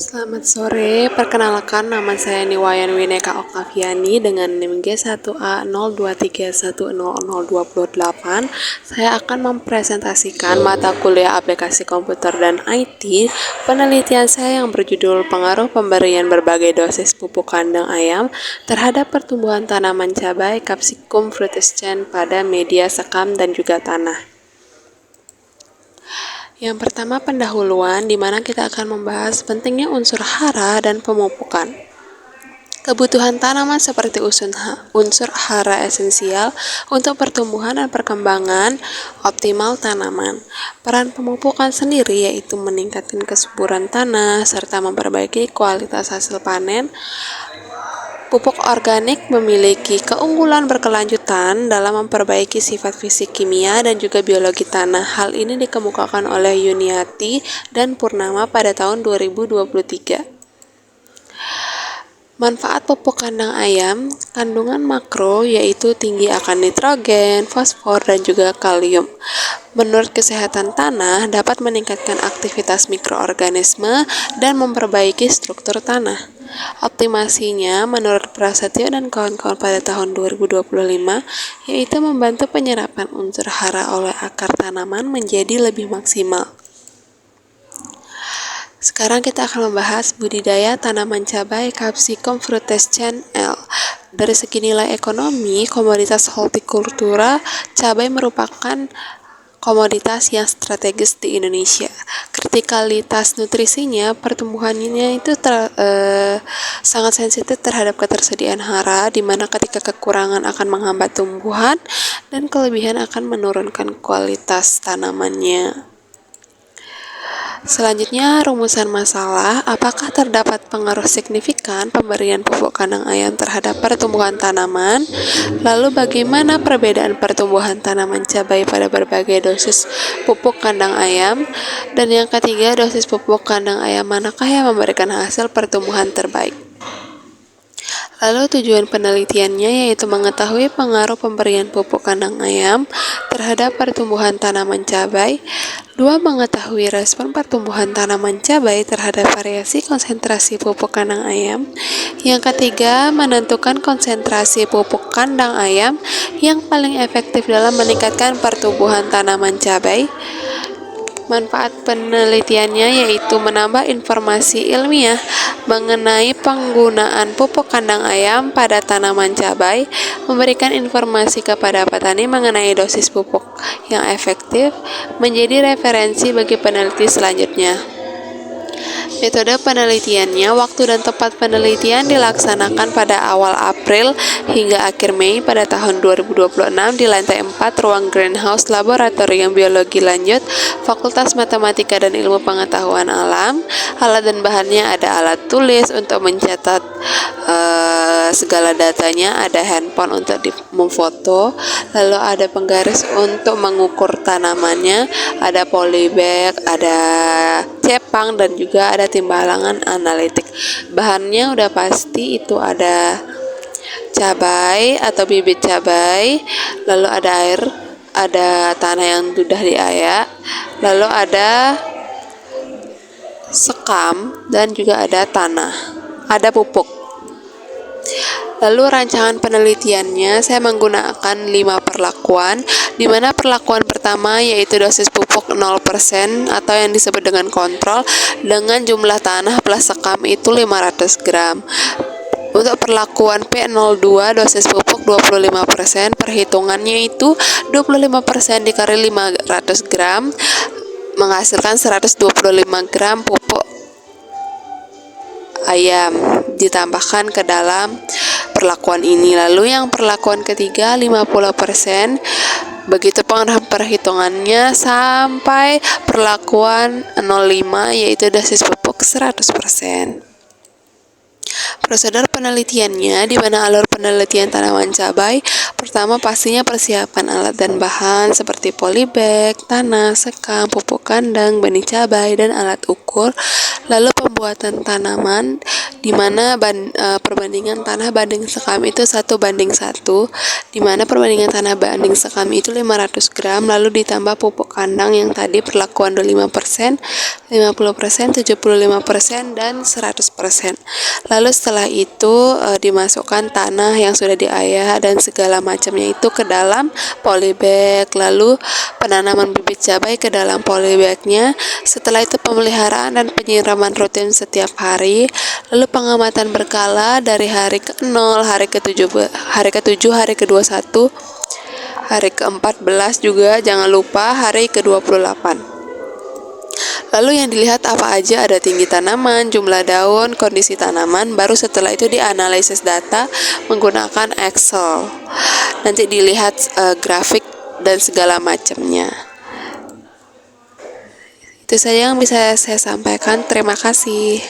Selamat sore, perkenalkan nama saya Niwayan Wineka Oktaviani dengan NIM G1A02310028. Saya akan mempresentasikan mata kuliah aplikasi komputer dan IT. Penelitian saya yang berjudul Pengaruh Pemberian Berbagai Dosis Pupuk Kandang Ayam terhadap Pertumbuhan Tanaman Cabai Capsicum frutescens pada media sekam dan juga tanah. Yang pertama pendahuluan, di mana kita akan membahas pentingnya unsur hara dan pemupukan. Kebutuhan tanaman seperti unsur hara esensial untuk pertumbuhan dan perkembangan optimal tanaman. Peran pemupukan sendiri yaitu meningkatkan kesuburan tanah serta memperbaiki kualitas hasil panen. Pupuk organik memiliki keunggulan berkelanjutan dalam memperbaiki sifat fisik kimia dan juga biologi tanah. Hal ini dikemukakan oleh Yuniati dan Purnama pada tahun 2023. Manfaat pupuk kandang ayam, kandungan makro yaitu tinggi akan nitrogen, fosfor, dan juga kalium. Menurut kesehatan tanah, dapat meningkatkan aktivitas mikroorganisme dan memperbaiki struktur tanah. Optimasinya menurut Prasetyo dan kawan-kawan pada tahun 2025 yaitu membantu penyerapan unsur hara oleh akar tanaman menjadi lebih maksimal. Sekarang kita akan membahas budidaya tanaman cabai Capsicum frutescens L. Dari segi nilai ekonomi, komoditas hortikultura, cabai merupakan komoditas yang strategis di Indonesia. Kritikalitas nutrisinya, pertumbuhannya itu sangat sensitif terhadap ketersediaan hara, di mana ketika kekurangan akan menghambat tumbuhan dan kelebihan akan menurunkan kualitas tanamannya. Selanjutnya, rumusan masalah. Apakah terdapat pengaruh signifikan pemberian pupuk kandang ayam terhadap pertumbuhan tanaman? Lalu bagaimana perbedaan pertumbuhan tanaman cabai pada berbagai dosis pupuk kandang ayam? Dan yang ketiga, dosis pupuk kandang ayam manakah yang memberikan hasil pertumbuhan terbaik? Lalu tujuan penelitiannya yaitu mengetahui pengaruh pemberian pupuk kandang ayam terhadap pertumbuhan tanaman cabai. 2. Mengetahui respon pertumbuhan tanaman cabai terhadap variasi konsentrasi pupuk kandang ayam. Yang ketiga, menentukan konsentrasi pupuk kandang ayam yang paling efektif dalam meningkatkan pertumbuhan tanaman cabai. Manfaat penelitiannya yaitu menambah informasi ilmiah mengenai penggunaan pupuk kandang ayam pada tanaman cabai, memberikan informasi kepada petani mengenai dosis pupuk yang efektif, menjadi referensi bagi peneliti selanjutnya. Metode penelitiannya, waktu dan tempat penelitian dilaksanakan pada awal April hingga akhir Mei pada tahun 2026 di lantai 4 ruang greenhouse Laboratorium Biologi Lanjut Fakultas Matematika dan Ilmu Pengetahuan Alam. Alat dan bahannya ada alat tulis untuk mencatat segala datanya, ada handphone untuk memfoto, lalu ada penggaris untuk mengukur tanamannya, ada polybag, ada cepang, dan juga ada timbalangan analitik. Bahannya udah pasti itu ada cabai atau bibit cabai, lalu ada air, ada tanah yang sudah diayak, lalu ada sekam, dan juga ada tanah, ada pupuk. Lalu rancangan penelitiannya saya menggunakan 5 perlakuan, di mana perlakuan pertama yaitu dosis pupuk 0% atau yang disebut dengan kontrol dengan jumlah tanah plus sekam itu 500 gram. Untuk perlakuan P02 dosis pupuk 25%, perhitungannya itu 25% dikali 500 gram menghasilkan 125 gram pupuk ayam ditambahkan ke dalam perlakuan ini. Lalu yang perlakuan ketiga 50%, begitu perhitungannya sampai perlakuan 05 yaitu dosis pupuk 100%. Prosedur penelitiannya, di mana alur penelitian tanaman cabai. Pertama pastinya persiapan alat dan bahan seperti polybag, tanah, sekam, pupuk kandang, benih cabai, dan alat ukur. Lalu pembuatan tanaman, di mana perbandingan tanah banding sekam itu 1:1, di mana perbandingan tanah banding sekam itu 500 gram, lalu ditambah pupuk kandang yang tadi perlakuan 25%, 50%, 75%, dan 100%. Lalu setelah itu dimasukkan tanah yang sudah diayak dan segala macamnya itu ke dalam polybag, lalu penanaman bibit cabai ke dalam polybagnya. Setelah itu pemeliharaan dan penyiraman rutin setiap hari, lalu pengamatan berkala dari hari ke-0, hari ke-7, hari ke-21, hari ke-14 juga jangan lupa hari ke-28. Lalu yang dilihat apa aja, ada tinggi tanaman, jumlah daun, kondisi tanaman, baru setelah itu dianalisis data menggunakan Excel. Nanti dilihat grafik dan segala macamnya. Itu saja yang bisa saya sampaikan. Terima kasih.